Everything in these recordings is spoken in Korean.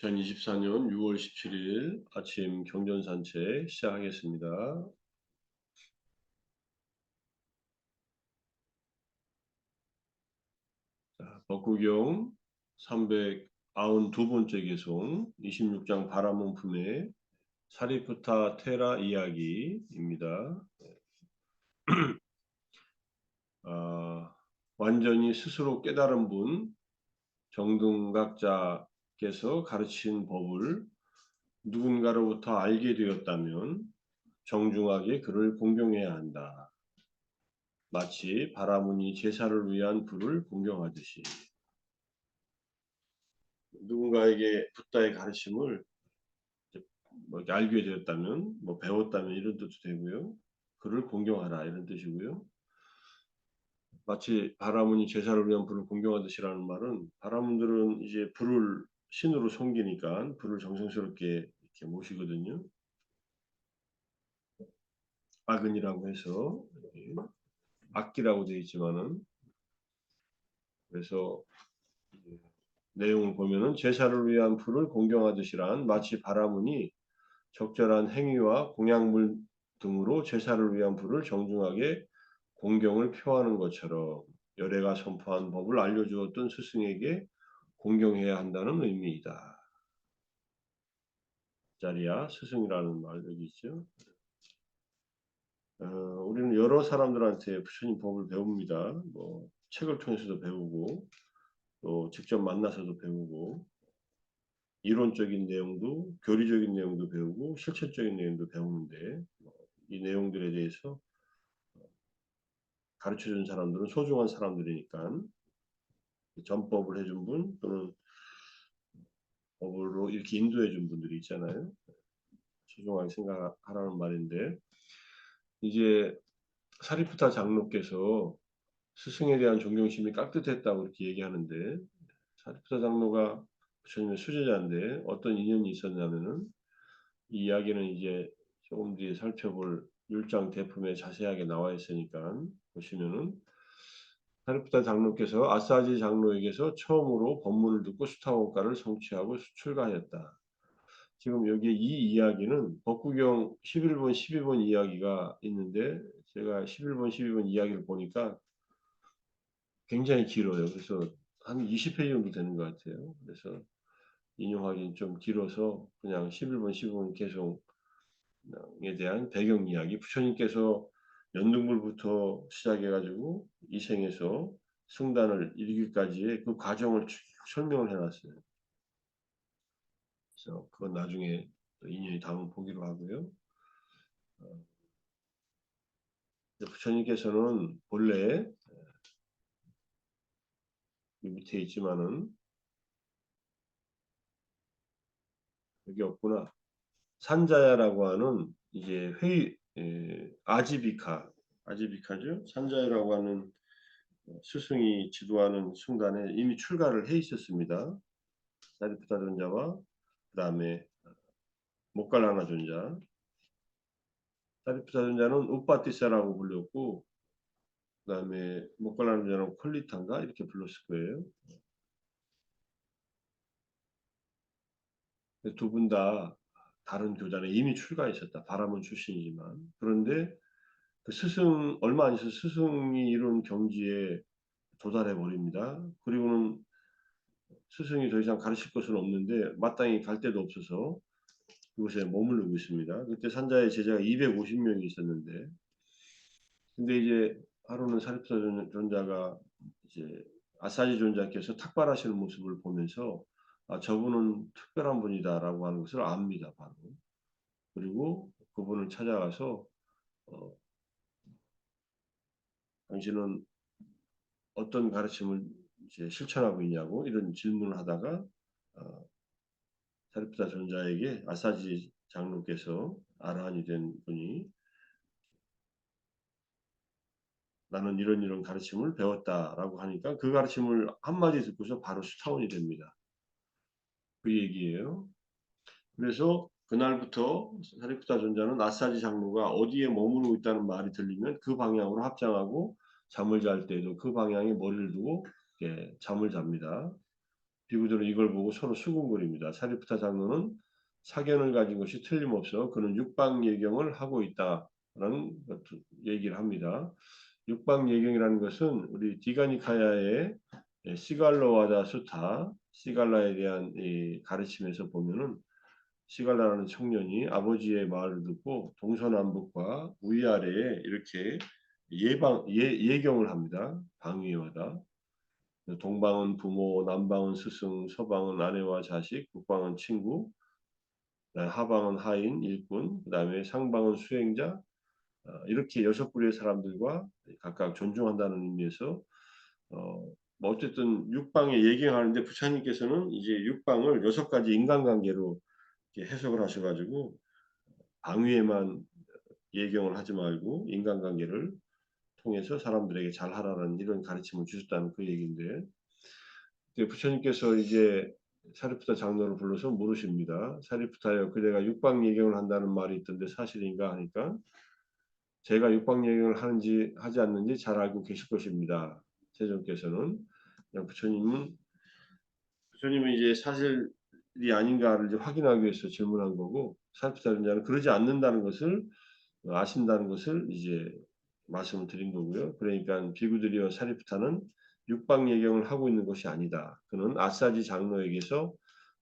2024년 6월 17일 아침 경전산책 시작하겠습니다. 법구경 392번째 개송 26장 바라문 품의 사리푸타 테라 이야기입니다. 완전히 스스로 깨달은 분 정등각자께서 가르친 법을 누군가로부터 알게 되었다면 정중하게 그를 공경해야 한다. 마치 바라문이 제사를 위한 불을 공경하듯이. 누군가에게 붓다의 가르침을 뭐 알게 되었다면, 뭐 배웠다면 이런 뜻도 되고요. 그를 공경하라 이런 뜻이고요. 마치 바라문이 제사를 위한 불을 공경하듯이라는 말은 바라문들은 이제 불을 신으로 섬기니까 불을 정성스럽게 이렇게 모시거든요. 아근이라고 해서 악기라고 되어 있지만은 그래서 내용을 보면은 제사를 위한 불을 공경하듯이란 마치 바라문이 적절한 행위와 공약물 등으로 제사를 위한 불을 정중하게 공경을 표하는 것처럼 열애가 선포한 법을 알려주었던 스승에게 공경해야 한다는 의미이다. 자리야 스승이라는 말 여기 있죠. 우리는 여러 사람들한테 부처님 법을 배웁니다. 뭐 책을 통해서도 배우고 또 직접 만나서도 배우고 이론적인 내용도 교리적인 내용도 배우고 실천적인 내용도 배우는데 이 내용들에 대해서 가르쳐준 사람들은 소중한 사람들이니까 전법을 해준 분 또는 법으로 이렇게 인도해준 분들이 있잖아요. 소중하게 생각하라는 말인데 이제 사리푸타 장로께서 스승에 대한 존경심이 깍듯했다고 이렇게 얘기하는데 사리푸타 장로가 부처님의 수제자인데 어떤 인연이 있었냐면은 이 이야기는 이제 조금 뒤에 살펴볼 율장 대품에 자세하게 나와 있으니까 보시면은 사리푸타 장로께서 아사지 장로에게서 처음으로 법문을 듣고 수타원가를 성취하고 출가하였다. 지금 여기 이 이야기는 법구경 11번, 12번 이야기가 있는데 제가 11번, 12번 이야기를 보니까 굉장히 길어요. 그래서 한 20페이지 정도 되는 것 같아요. 그래서 인용하기는 좀 길어서 그냥 11번, 12번 개송에 대한 배경 이야기, 부처님께서 연등불부터 시작해가지고 이생에서 승단을 이루기까지의 그 과정을 쭉 설명을 해놨어요. 그래서 그건 나중에 인연이 닿으면 보기로 하고요. 부처님께서는 본래 밑에 있지만은 여기 없구나. 산자야라고 하는 이제 아지비카죠. 산자야라고 하는 스승이 지도하는 승단에 이미 출가를 해 있었습니다. 사리푸타 존자와 그다음에 모갈라나 존자. 사리푸타 존자는 우빠티사라고 불렸고 그다음에 모갈라나 존자는 콜리탄가 이렇게 불렀을 거예요. 두 분 다 다른 교단에 이미 출가했었다. 바라문 출신이지만 그런데 그 스승 얼마 안 있어서 스승이 이룬 경지에 도달해 버립니다. 그리고는 스승이 더 이상 가르칠 것은 없는데 마땅히 갈 데도 없어서 그곳에 머무르고 있습니다. 그때 산자의 제자가 250명이 있었는데 근데 이제 하루는 사립사 존자가 이제 아사지 존자께서 탁발하시는 모습을 보면서 아 저분은 특별한 분이다라고 하는 것을 압니다. 바로. 그리고 그분을 찾아가서 어, 당신은 어떤 가르침을 이제 실천하고 있냐고 이런 질문을 하다가 사리푸타 존자에게 아사지 장로께서 아라한이 된 분이 나는 이런 가르침을 배웠다라고 하니까 그 가르침을 한마디 듣고서 바로 수타원이 됩니다. 그 얘기예요. 그래서 그날부터 사리푸타 존자는 아사지 장로가 어디에 머무르고 있다는 말이 들리면 그 방향으로 합장하고 잠을 잘 때도 그 방향에 머리를 두고 잠을 잡니다. 비구들은 이걸 보고 서로 수군거립니다. 사리프타 장로는 사견을 가진 것이 틀림없어 그는 육방 예경을 하고 있다라는 얘기를 합니다. 육방 예경이라는 것은 우리 디가니카야의 시갈로와다 수타, 시갈라에 대한 이 가르침에서 보면은 시갈라라는 청년이 아버지의 말을 듣고 동서남북과 위아래에 이렇게 예경을 합니다. 방위마다. 동방은 부모, 남방은 스승, 서방은 아내와 자식, 북방은 친구, 하방은 하인, 일꾼, 그다음에 상방은 수행자, 이렇게 여섯 부류의 사람들과 각각 존중한다는 의미에서 뭐 어쨌든 육방에 예경하는데 부처님께서는 이제 육방을 여섯 가지 인간관계로 이렇게 해석을 하셔가지고 방위에만 예경을 하지 말고 인간관계를 통해서 사람들에게 잘하라는 이런 가르침을 주셨다는 그 얘기인데 부처님께서 이제 사리푸타 장로를 불러서 물으십니다. 사리푸타여, 그대가 육방 예경을 한다는 말이 있던데 사실인가 하니까 제가 육방 예경을 하는지 하지 않는지 잘 알고 계실 것입니다. 세존께서는 그냥 부처님은 이제 사실이 아닌가를 이제 확인하기 위해서 질문한 거고 사리푸타 장자는 그러지 않는다는 것을 아신다는 것을 이제 말씀을 드린 거고요. 그러니까 비구들이와 사리푸타는 육방 예경을 하고 있는 것이 아니다. 그는 아사지 장로에게서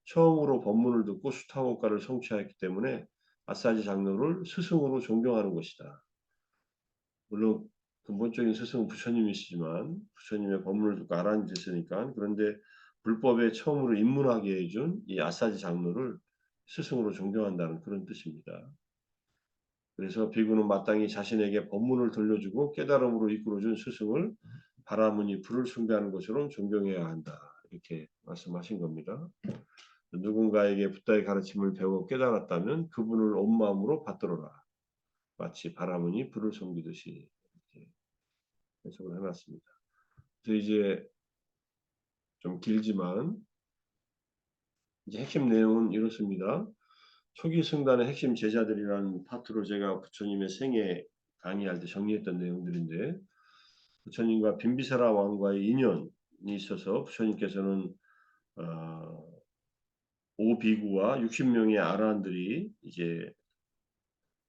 처음으로 법문을 듣고 수타원가를 성취하였기 때문에 아사지 장로를 스승으로 존경하는 것이다. 물론 근본적인 스승은 부처님이시지만 부처님의 법문을 듣고 알아듣으니까 그런데 불법에 처음으로 입문하게 해준 이 아사지 장로를 스승으로 존경한다는 그런 뜻입니다. 그래서 비구는 마땅히 자신에게 법문을 들려주고 깨달음으로 이끌어준 스승을 바라무니 불을 숭배하는 것처럼 존경해야 한다. 이렇게 말씀하신 겁니다. 누군가에게 붓다의 가르침을 배워 깨달았다면 그분을 온 마음으로 받들어라. 마치 바라무니 불을 섬기듯이 이렇게 해석을 해놨습니다. 그래서 이제 좀 길지만 이제 핵심 내용은 이렇습니다. 초기 승단의 핵심 제자들이라는 파트로 제가 부처님의 생애 강의할 때 정리했던 내용들인데 부처님과 빈비사라 왕과의 인연이 있어서 부처님께서는 오비구와 60명의 아라한들이 이제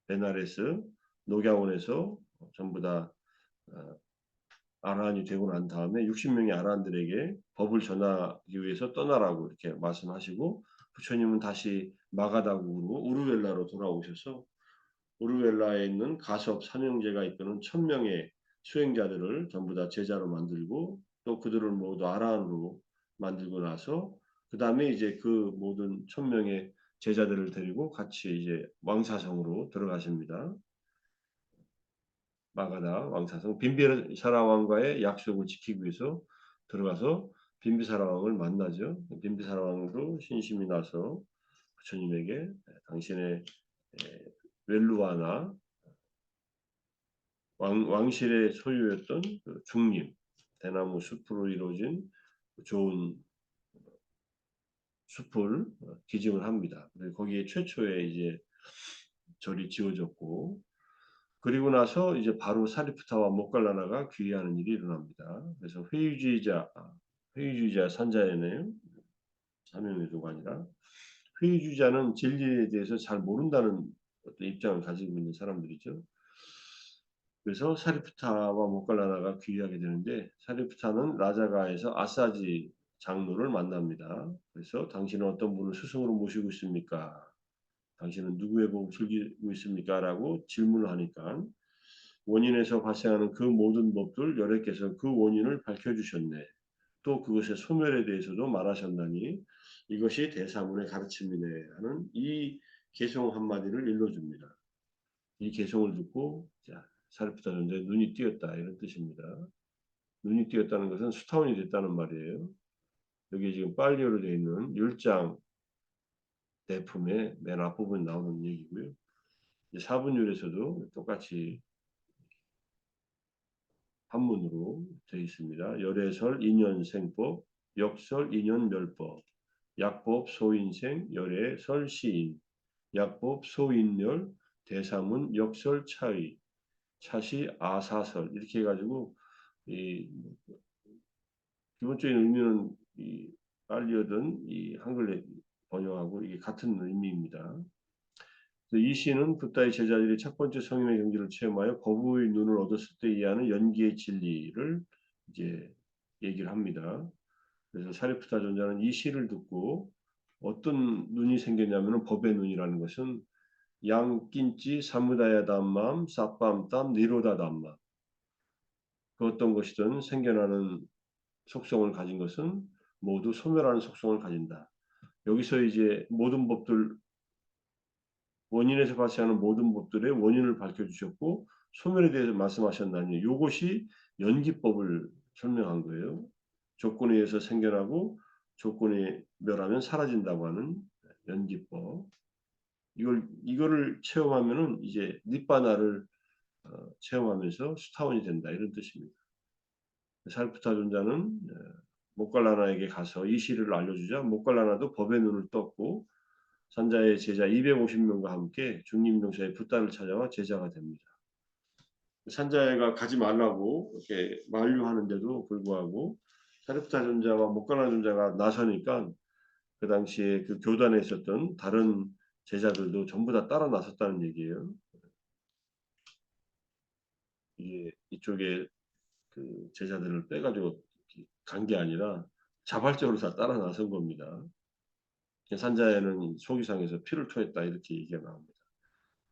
베나레스 녹야원에서 전부 다 아라한이 되고 난 다음에 60명의 아라한들에게 법을 전하기 위해서 떠나라고 이렇게 말씀하시고 부처님은 다시 마가다국으로 우르웰라로 돌아오셔서 우르웰라에 있는 가섭 삼형제가 이끄는 1000명의 수행자들을 전부 다 제자로 만들고 또 그들을 모두 아라한으로 만들고 나서 그 다음에 이제 그 모든 1000명의 제자들을 데리고 같이 이제 왕사성으로 들어가십니다. 마가다 왕사성 빈비사라 왕과의 약속을 지키기 위해서 들어가서 빈비사라 왕을 만나죠. 빈비사라 왕도 신심이 나서 부처님에게 당신의 웰루아나 왕실의 소유였던 그 중림, 대나무 숲으로 이루어진 좋은 숲을 기증을 합니다. 거기에 최초에 이제 절이 지어졌고, 그리고 나서 이제 바로 사리푸타와 모갈라나가 귀의하는 일이 일어납니다. 그래서 회의주의자 산자에네요. 사명의도가 아니라 회의주의자는 진리에 대해서 잘 모른다는 어떤 입장을 가지고 있는 사람들이죠. 그래서 사리푸타와 모갈라나가 귀의하게 되는데 사리푸타는 라자가에서 아사지 장로를 만납니다. 그래서 당신은 어떤 분을 스승으로 모시고 있습니까? 당신은 누구의 법을 즐기고 있습니까? 라고 질문을 하니까 원인에서 발생하는 그 모든 법들 여러께서 그 원인을 밝혀주셨네. 또 그것의 소멸에 대해서도 말하셨나니 이것이 대사문의 가르침이네 하는 이 개송 한마디를 일러줍니다. 이 개송을 듣고 사리푸타 존자의 눈이 띄었다 이런 뜻입니다. 눈이 띄었다는 것은 수타원이 됐다는 말이에요. 여기 지금 빨리어로 되어 있는 율장 대품의 맨 앞부분에 나오는 얘기고요. 사분율에서도 똑같이 한문으로 되어 있습니다. 열애설 인연생법, 역설 인연멸법, 약법 소인생, 열애설 시인, 약법 소인멸, 대사문 역설 차의, 차시 아사설 이렇게 해가지고 이 기본적인 의미는 이 알리어든 이 한글에 번역하고 이게 같은 의미입니다. 이 시는 붓다의 제자들이 첫 번째 성인의 경지를 체험하여 거부의 눈을 얻었을 때 이해하는 연기의 진리를 이제 얘기를 합니다. 그래서 사리푸타 존자는 이 시를 듣고 어떤 눈이 생겼냐면은 법의 눈이라는 것은 양낀찌 사무다야 담맘 사밤땀 니로다 담맘 그 어떤 것이든 생겨나는 속성을 가진 것은 모두 소멸하는 속성을 가진다. 여기서 이제 모든 법들 원인에서 발생하는 모든 법들의 원인을 밝혀주셨고 소멸에 대해서 말씀하셨나니 이것이 연기법을 설명한 거예요. 조건에 의해서 생겨나고 조건이 멸하면 사라진다고 하는 연기법. 이거를 체험하면은 이제 니바나를 체험하면서 수타원이 된다 이런 뜻입니다. 사리푸타 존자는 모갈라나에게 가서 이 시를 알려주자 모갈라나도 법의 눈을 떴고 산자의 제자 250명과 함께 중림동사의 붓다를 찾아와 제자가 됩니다. 산자가 가지 말라고 이렇게 만류하는데도 불구하고 사리푸타 존자와 모갈라나 존자가 나서니까 그 당시에 그 교단에 있었던 다른 제자들도 전부 다 따라 나섰다는 얘기예요. 이게 이쪽에 그 제자들을 빼가지고 간 게 아니라 자발적으로 다 따라 나선 겁니다. 산자에는 속이 상해서 피를 토했다 이렇게 얘기가 나옵니다.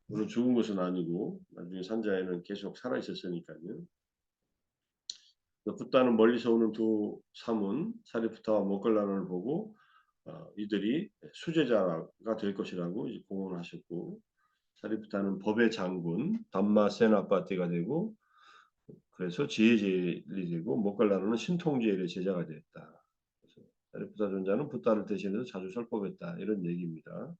물론 죽은 것은 아니고 나중에 산자에는 계속 살아 있었으니까요. 붓다는 멀리서 오는 두 사문 사리푸타와 모갈라나를 보고 이들이 수제자가 될 것이라고 이제 공언하셨고 사리푸타는 법의 장군 담마 세나파티가 되고 그래서 지혜제일이 되고 모갈라나는 신통제일의 제자가 되었다. 그래서 사리푸타 존자는 붓다를 대신해서 자주 설법했다 이런 얘기입니다.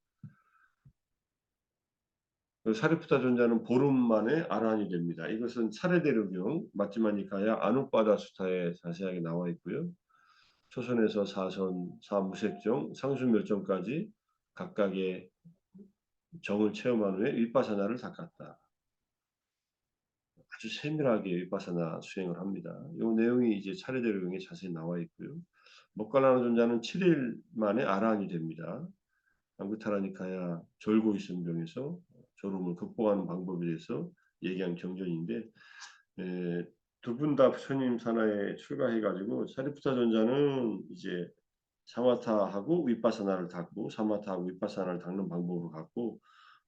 사리푸타 존자는 보름 만에 아라한이 됩니다. 이것은 차례대로경 마찌마니카야 아누빠다 수타에 자세하게 나와 있고요. 초선에서 사선, 사무색정, 상수멸정까지 각각의 정을 체험한 후에 윗바사나를 닦았다. 아주 세밀하게 윗바사나 수행을 합니다. 이 내용이 이제 차례대로경에 자세히 나와 있고요. 모갈라나 존자는 7일 만에 아라한이 됩니다. 안구타라니카야 졸고 있은 병에서 졸음을 극복하는 방법에 대해서 얘기한 경전인데 두 분 다 부처님 산하에 출가해가지고 사리푸타 존자는 이제 사마타하고 윗바사나를 닦고 사마타하고 윗바사나를 닦는 방법으로 갔고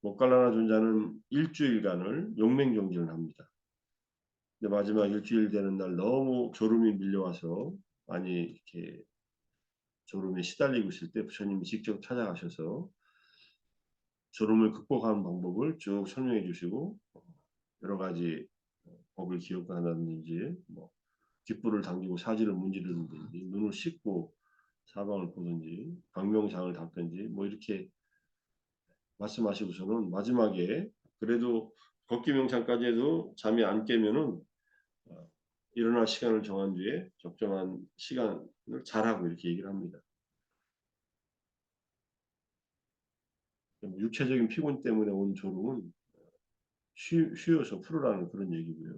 모갈라나 존자는 일주일간을 용맹정진을 합니다. 근데 마지막 일주일 되는 날 너무 졸음이 밀려와서 많이 이렇게 졸음에 시달리고 있을 때 부처님이 직접 찾아가셔서 졸음을 극복하는 방법을 쭉 설명해 주시고 여러 가지 법을 기억한다든지 뭐 귓불을 당기고 사지를 문지르는지 눈을 씻고 사방을 보든지 광명장을 닦든지 뭐 이렇게 말씀하시고서는 마지막에 그래도 걷기 명상까지 해도 잠이 안 깨면은 일어날 시간을 정한 뒤에 적정한 시간을 자라고 이렇게 얘기를 합니다. 육체적인 피곤 때문에 온 졸음은 쉬어서 풀으라는 그런 얘기고요.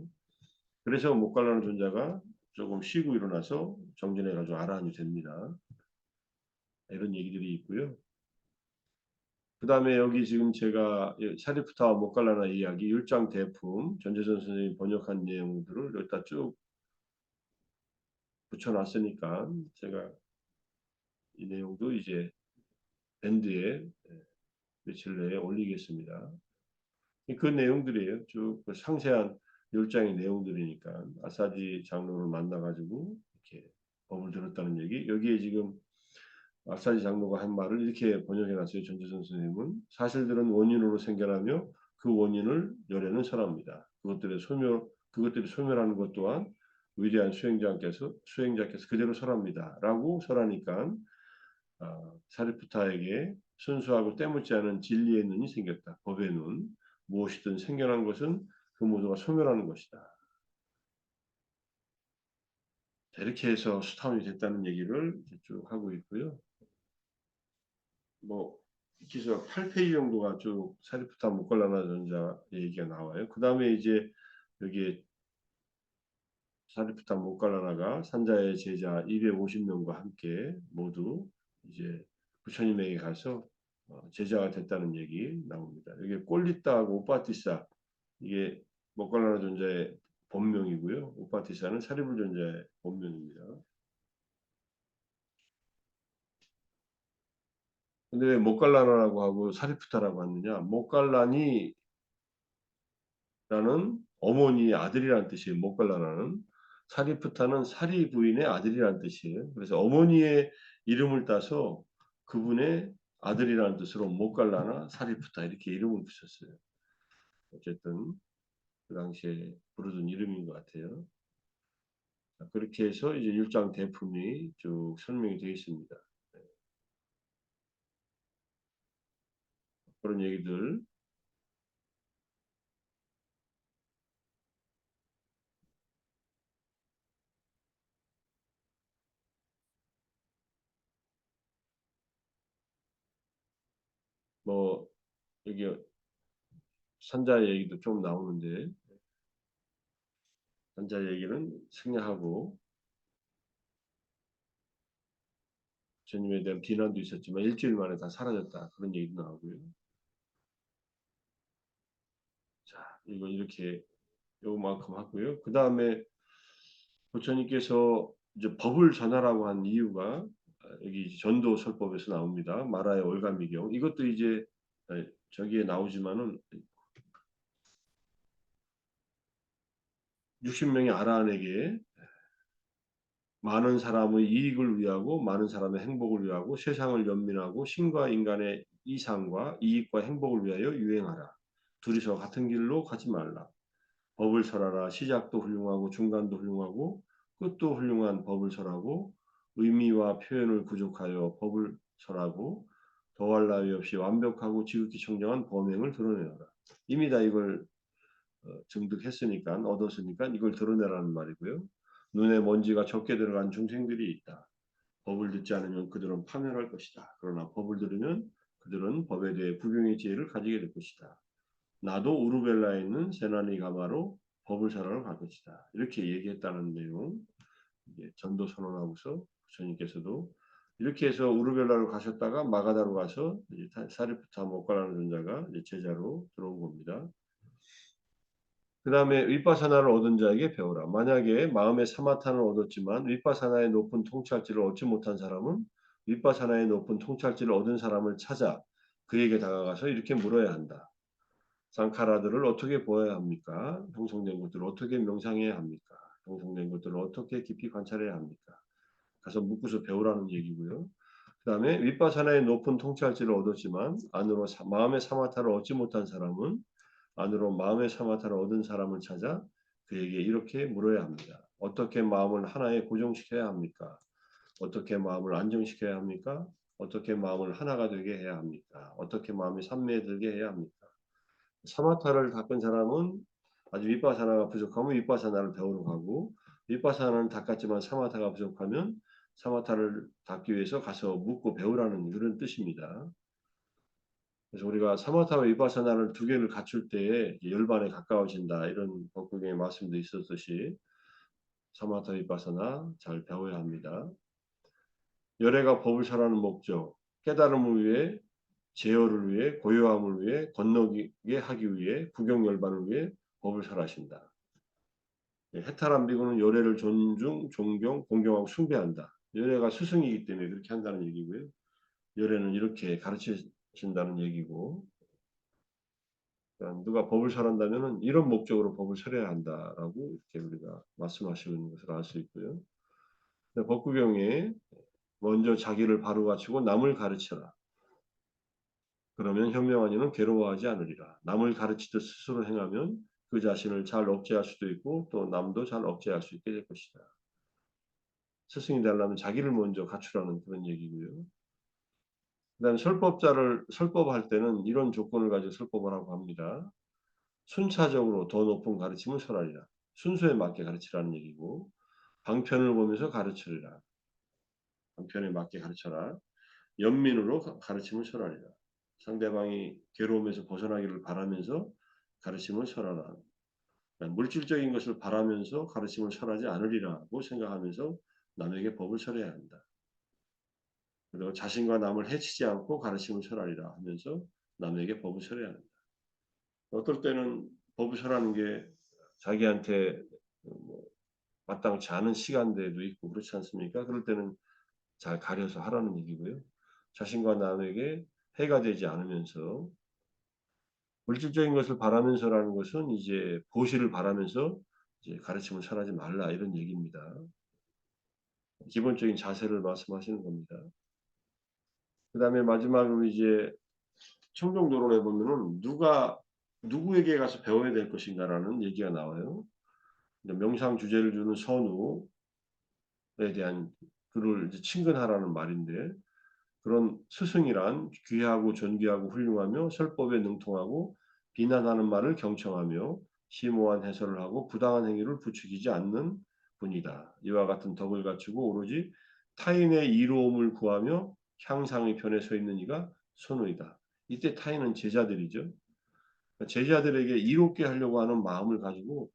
그래서 못 갈라는 존자가 조금 쉬고 일어나서 정진해가지고 아라한이 됩니다. 이런 얘기들이 있고요. 그 다음에 여기 지금 제가 사리푸타와 모갈라나 이야기 율장 대품 전재선 선생님이 번역한 내용들을 여기다 쭉 붙여놨으니까 제가 이 내용도 이제 밴드에 며칠 내에 올리겠습니다. 그 내용들이에요. 쭉 그 상세한 율장의 내용들이니까 아사지 장로를 만나가지고 이렇게 법을 들었다는 얘기. 여기에 지금 아사지 장로가 한 말을 이렇게 번역해놨어요. 전재선 선생님은 사실들은 원인으로 생겨나며 그 원인을 열애는 설합니다. 그것들이 소멸하는 것 또한 위대한 수행자께서 그대로 설합니다.라고 설하니까 사리푸타에게 순수하고 때묻지 않은 진리의 눈이 생겼다. 법의 눈. 무엇이든 생겨난 것은 그 모두가 소멸하는 것이다. 이렇게 해서 수타원이 됐다는 얘기를 쭉 하고 있고요. 뭐 기서 8페이지 정도가 쭉 사리푸타 모갈라나 전자 얘기가 나와요. 그 다음에 이제 여기에 사리프타 모갈라나가 산자의 제자 250명과 함께 모두 이제 부처님에게 가서 제자가 됐다는 얘기 나옵니다. 여기 꼴리따하고 오빠티사 이게 모갈라나 존자의 본명이고요. 오빠티사는 사리불 존자의 본명입니다. 근데 왜 모갈라나라고 하고 사리프타라고 하느냐? 모갈라니라는 어머니의 아들이라는 뜻이에요. 모갈라나는 사리프타는 사리 부인의 아들이라는 뜻이에요. 그래서 어머니의 이름을 따서 그분의 아들이라는 뜻으로 모갈라나 사리프타 이렇게 이름을 붙였어요. 어쨌든 그 당시에 부르던 이름인 것 같아요. 그렇게 해서 이제 1장 대품이 쭉 설명이 되어 있습니다. 그런 얘기들 뭐 여기 산자 얘기도 좀 나오는데 산자 얘기는 생략하고 주님에 대한 비난도 있었지만 일주일 만에 다 사라졌다 그런 얘기도 나오고요. 자, 이거 이렇게 요만큼 하고요. 그 다음에 부처님께서 이제 법을 전하라고 한 이유가 여기 전도 설법에서 나옵니다. 마라의 올가미경 이것도 이제 저기에 나오지만은 60명의 아라한에게 많은 사람의 이익을 위하고 많은 사람의 행복을 위하고 세상을 연민하고 신과 인간의 이상과 이익과 행복을 위하여 유행하라. 둘이서 같은 길로 가지 말라. 법을 설하라. 시작도 훌륭하고 중간도 훌륭하고 끝도 훌륭한 법을 설하고 의미와 표현을 부족하여 법을 설하고 더할 나위 없이 완벽하고 지극히 청정한 범행을 드러내라. 이미 다 이걸 증득했으니까 얻었으니까 이걸 드러내라는 말이고요. 눈에 먼지가 적게 들어간 중생들이 있다. 법을 듣지 않으면 그들은 파멸할 것이다. 그러나 법을 들으면 그들은 법에 대해 부경의 지혜를 가지게 될 것이다. 나도 우르벨라에 있는 세나니 가마로 법을 설하러 갈 것이다. 이렇게 얘기했다는 내용. 이제 전도 선언하고서 부처님께서도 이렇게 해서 우르벨라로 가셨다가 마가다로 가서 이제 사리프타 모갈라는 존자가 이제 제자로 들어온 겁니다. 그 다음에 윗바사나를 얻은 자에게 배우라. 만약에 마음의 사마타는 얻었지만 윗바사나의 높은 통찰지를 얻지 못한 사람은 윗바사나의 높은 통찰지를 얻은 사람을 찾아 그에게 다가가서 이렇게 물어야 한다. 상카라들을 어떻게 보아야 합니까? 형성된 것들을 어떻게 명상해야 합니까? 형성된 것들을 어떻게 깊이 관찰해야 합니까? 가서 묻고서 배우라는 얘기고요. 그 다음에 윗바사나의 높은 통찰지를 얻었지만 안으로 마음의 사마타를 얻지 못한 사람은 안으로 마음의 사마타를 얻은 사람을 찾아 그에게 이렇게 물어야 합니다. 어떻게 마음을 하나에 고정시켜야 합니까? 어떻게 마음을 안정시켜야 합니까? 어떻게 마음을 하나가 되게 해야 합니까? 어떻게 마음이 삼매에 들게 해야 합니까? 사마타를 닦은 사람은 아주 윗바사나가 부족하면 윗바사나를 배우러 가고 윗바사나는 닦았지만 사마타가 부족하면 사마타를 닦기 위해서 가서 묻고 배우라는 그런 뜻입니다. 그래서 우리가 사마타와 위파사나를 두 개를 갖출 때에 열반에 가까워진다 이런 법국의 말씀도 있었듯이 사마타 위파사나 잘 배워야 합니다. 열애가 법을 설하는 목적, 깨달음을 위해 제어를 위해 고요함을 위해 건너게 하기 위해 구경열반을 위해 법을 설하신다. 해탈한 비구는 열애를 존중, 존경, 공경하고 숭배한다. 열애가 스승이기 때문에 그렇게 한다는 얘기고요. 열애는 이렇게 가르치신다는 얘기고 누가 법을 설한다면은 이런 목적으로 법을 설해야 한다라고 이렇게 우리가 말씀하시고 있는 것을 알 수 있고요. 법구경에 먼저 자기를 바로 갖추고 남을 가르쳐라. 그러면 현명한 이는 괴로워하지 않으리라. 남을 가르치듯 스스로 행하면 그 자신을 잘 억제할 수도 있고 또 남도 잘 억제할 수 있게 될 것이다. 스승이 되려면 자기를 먼저 갖추라는 그런 얘기고요. 그다음 설법자를 설법할 때는 이런 조건을 가지고 설법을 하고 합니다. 순차적으로 더 높은 가르침을 설하리라. 순서에 맞게 가르치라는 얘기고 방편을 보면서 가르치리라. 방편에 맞게 가르쳐라. 연민으로 가르침을 설하리라. 상대방이 괴로움에서 벗어나기를 바라면서 가르침을 설하라. 물질적인 것을 바라면서 가르침을 설하지 않으리라고 생각하면서 남에게 법을 설해야 한다. 그리고 자신과 남을 해치지 않고 가르침을 설하리라 하면서 남에게 법을 설해야 한다. 어떨 때는 법을 설하는 게 자기한테 뭐 마땅치 않은 시간대도 있고 그렇지 않습니까? 그럴 때는 잘 가려서 하라는 얘기고요. 자신과 남에게 해가 되지 않으면서 물질적인 것을 바라면서라는 것은 이제 보시를 바라면서 이제 가르침을 설하지 말라 이런 얘기입니다. 기본적인 자세를 말씀하시는 겁니다. 그다음에 마지막으로 이제 청정도론에 보면은 누가 누구에게 가서 배워야 될 것인가라는 얘기가 나와요. 명상 주제를 주는 선우에 대한 그를 이제 친근하라는 말인데 그런 스승이란 귀하고 존귀하고 훌륭하며 설법에 능통하고 비난하는 말을 경청하며 심오한 해설을 하고 부당한 행위를 부추기지 않는 분이다. 이와 같은 덕을 갖추고 오로지 타인의 이로움을 구하며 향상의 편에 서 있는 이가 선우이다. 이때 타인은 제자들이죠. 제자들에게 이롭게 하려고 하는 마음을 가지고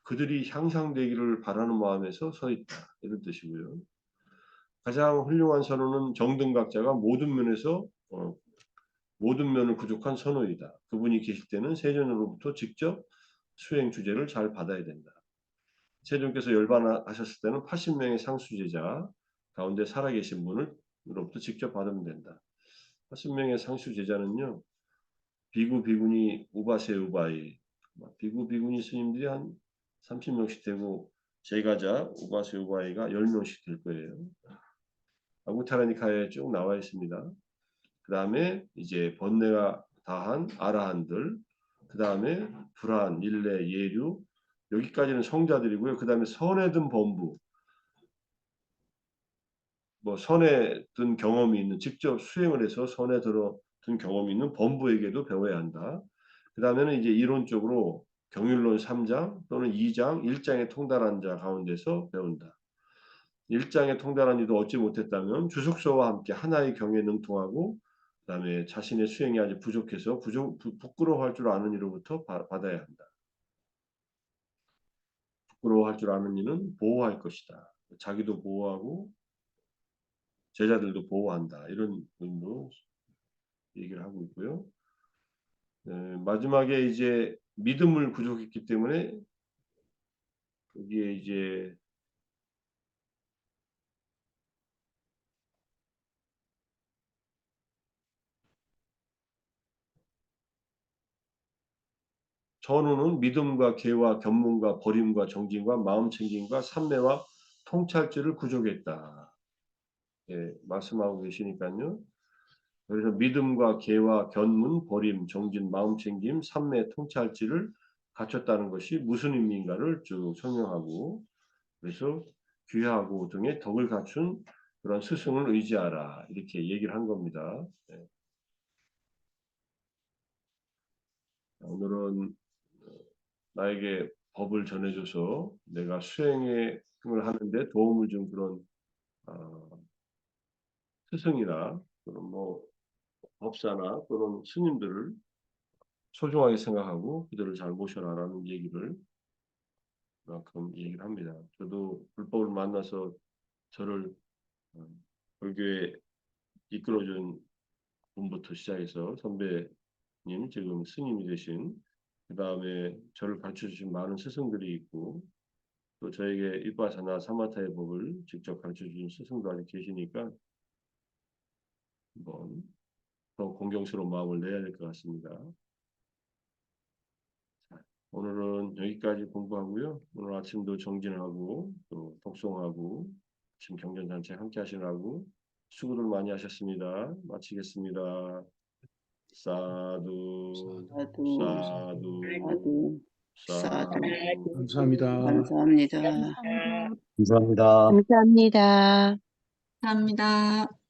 그들이 향상되기를 바라는 마음에서 서 있다. 이런 뜻이고요. 가장 훌륭한 선우는 정등각자가 모든 면을 부족한 선우이다. 그분이 계실 때는 세존으로부터 직접 수행 주제를 잘 받아야 된다. 세존께서 열반하셨을 때는 80명의 상수제자 가운데 살아계신 분으로부터 직접 받으면 된다. 80명의 상수제자는요. 비구, 비구니, 우바세, 우바이 비구, 비구니 스님들이 한 30명씩 되고 제가자, 우바세, 우바이가 10명씩 될 거예요. 아구타라니카에 쭉 나와 있습니다. 그 다음에 이제 번뇌가 다한 아라한들, 그 다음에 불안, 일레, 예류, 여기까지는 성자들이고요. 그 다음에 선에 든 범부, 뭐 선에 든 경험이 있는, 직접 수행을 해서 선에 든 경험이 있는 범부에게도 배워야 한다. 그 다음에는 이제 이론적으로 경율론 3장 또는 2장, 1장에 통달한 자 가운데서 배운다. 1장에 통달한 이도 얻지 못했다면 주석서와 함께 하나의 경에 능통하고 그다음에 자신의 수행이 아직 부족해서 부끄러워할 줄 아는 이로부터 받아야 한다. 부끄러워할 줄 아는 이는 보호할 것이다. 자기도 보호하고 제자들도 보호한다. 이런 의미로 얘기를 하고 있고요. 마지막에 이제 믿음을 부족했기 때문에 거기에 이제 전우는 믿음과 계와 견문과 버림과 정진과 마음챙김과 삼매와 통찰지를 구족했다. 예, 말씀하고 계시니까요. 그래서 믿음과 계와 견문, 버림, 정진, 마음챙김, 삼매, 통찰지를 갖췄다는 것이 무슨 의미인가를 쭉 설명하고 그래서 귀하고 등의 덕을 갖춘 그런 스승을 의지하라 이렇게 얘기를 한 겁니다. 네. 오늘은 나에게 법을 전해줘서 내가 수행을 하는데 도움을 준 그런 스승이나 그런 뭐 법사나 그런 스님들을 소중하게 생각하고 그들을 잘 모셔라라는 얘기를 그만큼 얘기를 합니다. 저도 불법을 만나서 저를 불교에 이끌어준 분부터 시작해서 선배님 지금 스님이 되신 그 다음에 저를 가르쳐 주신 많은 스승들이 있고 또 저에게 입바사나 사마타의 법을 직접 가르쳐 주신 스승도 아직 계시니까 한번 더 공경스러운 마음을 내야 될 것 같습니다. 자, 오늘은 여기까지 공부하고요. 오늘 아침도 정진하고 또 독송하고 아침 경전단체 함께 하시라고 수고들 많이 하셨습니다. 마치겠습니다. 사두, 사두, 사두, 사두, 사두. 감사합니다. 감사합니다. 감사합니다. 감사합니다. 감사합니다. 감사합니다.